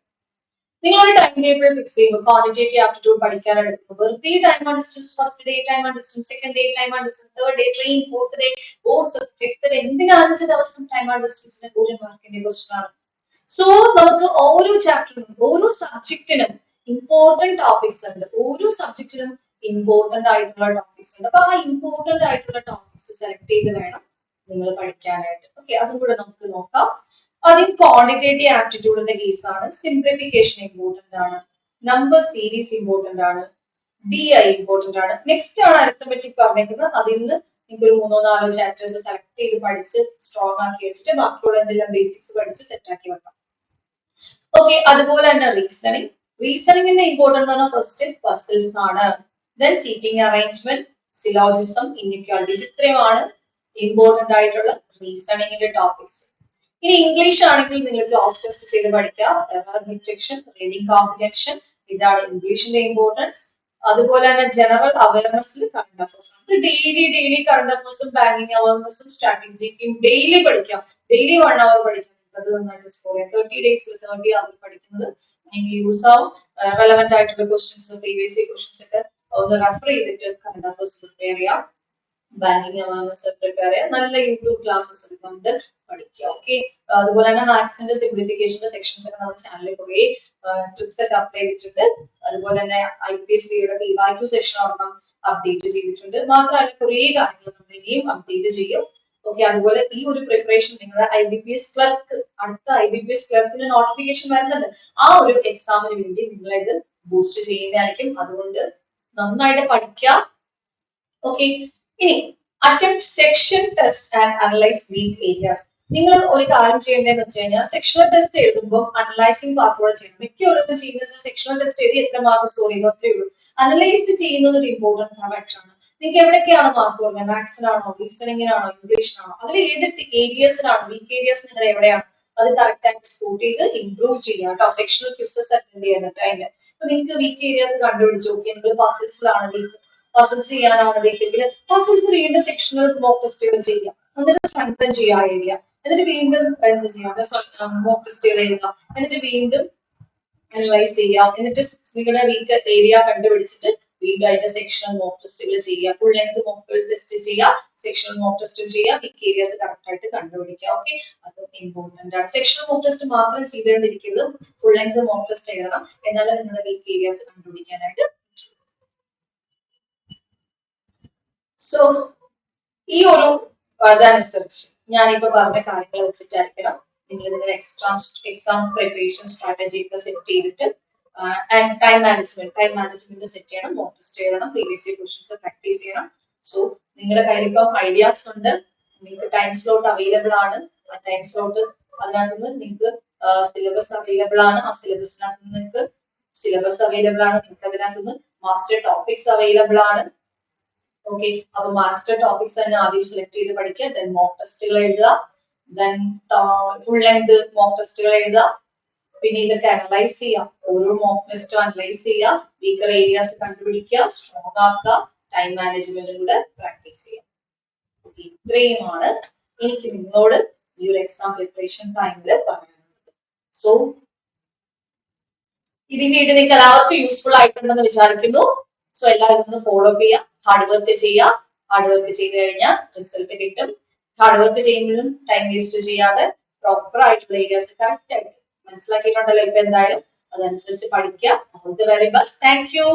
നിങ്ങളൊരു ടൈം ടേബിൾ ഫിക്സ് ചെയ്യുമ്പോൾ ക്വാണ്ടിറ്റേറ്റീവ് ആപ്റ്റിറ്റ്യൂഡ് പഠിക്കാനാണ് എടുക്കുന്നത്. വെറുതെ time and distance, first day time and distance, second day time and distance, third day train, fourth day boards, fifth day, എന്തിനാ 5 ദിവസം ടൈം ആൻഡ് ഡിസ്റ്റൻസിന് 0 മാർക്കിന്റെ ക്വസ്റ്റൻ ആണ്. സോ നമുക്ക് ഓരോ ചാപ്റ്ററിനും ഓരോ സബ്ജക്റ്റിനും ഇമ്പോർട്ടന്റ് ടോപ്പിക്സ് ഉണ്ട്. ഓരോ സബ്ജക്റ്റിനും ഇമ്പോർട്ടന്റ് ആയിട്ടുള്ള ടോപ്പിക്സ് ഉണ്ട്. അപ്പൊ ആ ഇമ്പോർട്ടന്റ് ആയിട്ടുള്ള ടോപ്പിക്സ് സെലക്ട് ചെയ്ത് വേണം നിങ്ങൾ പഠിക്കാനായിട്ട്. ഓക്കെ, അതും കൂടെ നമുക്ക് നോക്കാം. ആദ്യം ക്വാണ്ടിറ്റേറ്റീവ് ആപ്റ്റിറ്റ്യൂഡിന്റെ കേസാണ്. സിംപ്ലിഫിക്കേഷൻ ഇമ്പോർട്ടന്റ് ആണ്, നമ്പർ സീരീസ് ഇമ്പോർട്ടന്റ് ആണ്, DI ഇമ്പോർട്ടന്റ് ആണ്. നെക്സ്റ്റ് ആണ് അരിത്തമെറ്റിക് പറഞ്ഞേക്കുന്നത്. അതിൽ നിന്ന് നിങ്ങൾക്ക് ഒരു 3-4 ചാപ്റ്റേഴ്സ് സെലക്ട് ചെയ്ത് പഠിച്ച് സ്ട്രോങ് ആക്കി വെച്ചിട്ട് ബാക്കിയുള്ള എന്തെല്ലാം ബേസിക്സ് പഠിച്ച് സെറ്റ് ആക്കി വെക്കാം. ഓക്കെ, അതുപോലെ തന്നെ റീസണിങ്. റീസണിങ്ങിന്റെ ഇമ്പോർട്ടന്റ് ആണ് ഫസ്റ്റ് പസിൽസ് ആണ്, then seating arrangement, syllogism, inequalities. ഇത്രയുമാണ് ഇമ്പോർട്ടന്റ് ആയിട്ടുള്ള റീസണിങ്ങിന്റെ ടോപ്പിക്സ്. ഇനി ഇംഗ്ലീഷ് ആണെങ്കിൽ നിങ്ങൾ ക്ലാസ് ടെസ്റ്റ് ചെയ്ത് പഠിക്കാം. എറർ ഡിറ്റക്ഷൻ, റീഡിംഗ് കോംപ്രിഹെൻഷൻ, ഇതാണ് ഇംഗ്ലീഷിന്റെ ഇമ്പോർട്ടൻസ്. അതുപോലെ തന്നെ ജനറൽ അവയർനെസ്സിൽ കറണ്ട് അഫേഴ്സ്. അത് ഡെയിലി കറണ്ട് അഫേഴ്സും ബാങ്കിങ് അവയർനെസ്സും സ്ട്രാറ്റജിക്കും ഡെയിലി പഠിക്കാം. ഡെയിലി 1 hour പഠിക്കാം. അത് നന്നായിട്ട് സ്കോർ ചെയ്യാം. 30 days 30 hour പഠിക്കുന്നത് നിങ്ങൾക്ക് യൂസ് ആവും. റെലവെന്റ് ആയിട്ടുള്ള ക്വസ്റ്റ്യൻസ്, പ്രീവിയസ് ഇയർ ക്വസ്റ്റ്യൻസ് ഒക്കെ ഒന്ന് റെഫർ ചെയ്തിട്ട് കറണ്ട് അഫേഴ്സ് പ്രിപ്പയർ ചെയ്യാം. ബാങ്കിങ് അവയർനെസ് പ്രിപ്പയർ ചെയ്യാം. നല്ല യൂട്യൂബ് ക്ലാസ്സസ് എടുക്കുന്നുണ്ട്, പഠിക്കുക. ഓക്കെ, അതുപോലെ തന്നെ മാത്സിന്റെ സിംപ്ലിഫിക്കേഷന്റെ സെക്ഷൻസ് ഒക്കെ നമ്മുടെ ചാനലിൽ കുറെ ട്രിക്സ് ഒക്കെ അപ്ലൈ ചെയ്തിട്ടുണ്ട്. അതുപോലെ തന്നെ IPSBയുടെ PYQ സെക്ഷൻ ഒരെണ്ണം അപ്ഡേറ്റ് ചെയ്തിട്ടുണ്ട്. മാത്രമല്ല കുറെ കാര്യങ്ങൾ നമ്മൾ ഇനിയും അപ്ഡേറ്റ് ചെയ്യും. ഓക്കെ, അതുപോലെ ഈ ഒരു പ്രിപ്പറേഷൻ നിങ്ങളുടെ IBPS ക്ലർക്ക്, അടുത്ത IBPS ക്ലർക്കിന് നോട്ടിഫിക്കേഷൻ വരുന്നുണ്ട്. ആ ഒരു എക്സാമിന് വേണ്ടി നിങ്ങളെ ഇത് ബൂസ്റ്റ് ചെയ്യുന്നതായിരിക്കും. അതുകൊണ്ട് നന്നായിട്ട് പഠിക്കുക. ഓക്കെ, ഇനി attempt section test and analyse weak areas. നിങ്ങൾ ഒരു കാര്യം ചെയ്യേണ്ടതെന്ന് വെച്ച് കഴിഞ്ഞാൽ സെക്ഷണൽ ടെസ്റ്റ് എഴുതുമ്പോൾ അനലൈസിംഗ് പാർട്ടോടെ ചെയ്യണം. മിക്കവരൊക്കെ ചെയ്യുന്നത് സെക്ഷണൽ ടെസ്റ്റ് എഴുതി എത്ര മാർക്ക് സ്കോർ ചെയ്തു അത്രേ ഉള്ളൂ. അനലൈസ് ചെയ്യുന്നത് ഒരു ഇമ്പോർട്ടന്റ് പാർട്ട് ആണ്. നിങ്ങൾക്ക് എവിടെയൊക്കെയാണ് മാർക്ക് കുറഞ്ഞത്? മാത്സിനാണോ, റീസണിങ്ങിനാണോ, ഇംഗ്ലീഷിനാണോ? അതിൽ ഏത് ഏരിയസിനാണ് വീക്ക് ഏരിയസ് നിങ്ങൾ എവിടെയാണ്? അത് കറക്റ്റ് ആയിട്ട് സ്പോട്ട് ചെയ്ത് ഇംപ്രൂവ് ചെയ്യാം കേട്ടോ. സെക്ഷണൽ ക്വിസസ് അറ്റൻഡ് ചെയ്യുന്നുണ്ട് അതിന്റെ. അപ്പൊ നിങ്ങൾക്ക് വീക്ക് ഏരിയാസ് കണ്ടുപിടിച്ച് നോക്കി. നിങ്ങൾ പസിൽസിലാണ് വീക്ക്, പസിൽസ് ചെയ്യാനാണ് വീക്കെങ്കിൽ പസിൽസ് വീണ്ടും സെക്ഷണൽ മോക്ക് ടെസ്റ്റുകൾ ചെയ്യാം. എന്നിട്ട് സ്ട്രെങ്തൻ ചെയ്യാം ഏരിയ. എന്നിട്ട് വീണ്ടും എന്ത് ചെയ്യാം, മോക്ക് ടെസ്റ്റുകൾ എഴുതാം. എന്നിട്ട് വീണ്ടും അനലൈസ് ചെയ്യാം. എന്നിട്ട് നിങ്ങളുടെ വീക്ക് ഏരിയ കണ്ടുപിടിച്ചിട്ട് വീണ്ടും അതിന്റെ സെക്ഷണൽ മോക്ക് ടെസ്റ്റുകൾ ചെയ്യുക. ഫുൾ ലെങ്ത് മോക്ക് ടെസ്റ്റ് ചെയ്യുക, സെക്ഷണൽ മോക്ക് ടെസ്റ്റ് ചെയ്യുക, വീക്ക് ഏരിയാസ് കറക്റ്റ് ആയിട്ട് കണ്ടുപിടിക്കുക. ഓക്കെ, അത് ഇമ്പോർട്ടന്റ് ആണ്. സെക്ഷണൽ മോക്ക് ടെസ്റ്റ് മാത്രം ചെയ്തുകൊണ്ടിരിക്കുന്നത്, ഫുൾ ലെങ്ത് മോക്ക് ടെസ്റ്റ് എഴുതണം. എന്നാലും നിങ്ങളുടെ വീക്ക് ഏരിയാസ് കണ്ടുപിടിക്കാനായിട്ട്. സോ ഈ ഒരു അതനുസരിച്ച് ഞാനിപ്പോ പറഞ്ഞ കാര്യങ്ങൾ വെച്ചിട്ടായിരിക്കണം നിങ്ങൾ നിങ്ങളുടെ എക്സാം പ്രിപ്പറേഷൻ സ്ട്രാറ്റജി ഒക്കെ സെറ്റ് ചെയ്തിട്ട് ടൈം മാനേജ്മെന്റ് സെറ്റ് ചെയ്യണം, മോക്ക് ടെസ്റ്റ് ചെയ്യണം, പ്രീവിയസ് ഇയർ ക്വസ്റ്റ്യൻസ് പ്രാക്ടീസ് ചെയ്യണം. സോ നിങ്ങളുടെ കയ്യിൽ ഇപ്പം ഐഡിയാസ് ഉണ്ട്, നിങ്ങൾക്ക് ടൈം സ്ലോട്ട് അവൈലബിൾ ആണ്. ആ ടൈം സ്ലോട്ട് അതിനകത്ത് നിന്ന് നിങ്ങൾക്ക് സിലബസ് അവൈലബിൾ ആണ്. ആ സിലബസിനകത്ത് നിന്ന് നിങ്ങൾക്ക് അതിനകത്ത് നിന്ന് മാസ്റ്റർ ടോപ്പിക്സ് അവൈലബിൾ ആണ്. ഓക്കെ, അപ്പൊ മാസ്റ്റർ ടോപ്പിക്സ് തന്നെ ആദ്യം സെലക്ട് ചെയ്ത് പഠിക്കുക. ദെൻ മോക്ക് ടെസ്റ്റുകൾ എഴുതുക, ദെൻ ഫുൾ ലെങ്ത് മോക്ക് ടെസ്റ്റുകൾ എഴുതുക. പിന്നെ ഇതൊക്കെ അനലൈസ് ചെയ്യാം. ഓരോ മോക്ക് ടെസ്റ്റും അനലൈസ് ചെയ്യുക, വീക്കർ ഏരിയാസ് കണ്ടുപിടിക്കുക, സ്ട്രോങ് ആക്കുക, ടൈം മാനേജ്മെന്റും കൂടെ പ്രാക്ടീസ് ചെയ്യാം. ഇത്രയുമാണ് എനിക്ക് നിങ്ങളോട് ഈ ഒരു എക്സാം പ്രിപ്പറേഷൻ ടൈമിൽ പറയാനുള്ളത്. സോ ഇത് വീണ്ടും നിങ്ങൾക്ക് എല്ലാവർക്കും യൂസ്ഫുൾ ആയിട്ടുണ്ടെന്ന് വിചാരിക്കുന്നു. സോ എല്ലാവരും ഒന്ന് ഫോളോ അപ്പ് ചെയ്യുക, ഹാർഡ് വർക്ക് ചെയ്യുക. ഹാർഡ് വർക്ക് ചെയ്ത് കഴിഞ്ഞാൽ റിസൾട്ട് കിട്ടും. ഹാർഡ് വർക്ക് ചെയ്യുമ്പോഴും ടൈം വേസ്റ്റ് ചെയ്യാതെ പ്രോപ്പർ ആയിട്ടുള്ള ഏരിയാസ് കറക്റ്റ് ആയിട്ട് മനസ്സിലാക്കിയിട്ടുണ്ടല്ലോ ഇപ്പൊ എന്തായാലും. അതനുസരിച്ച് പഠിക്കുക. All the very best. Thank you.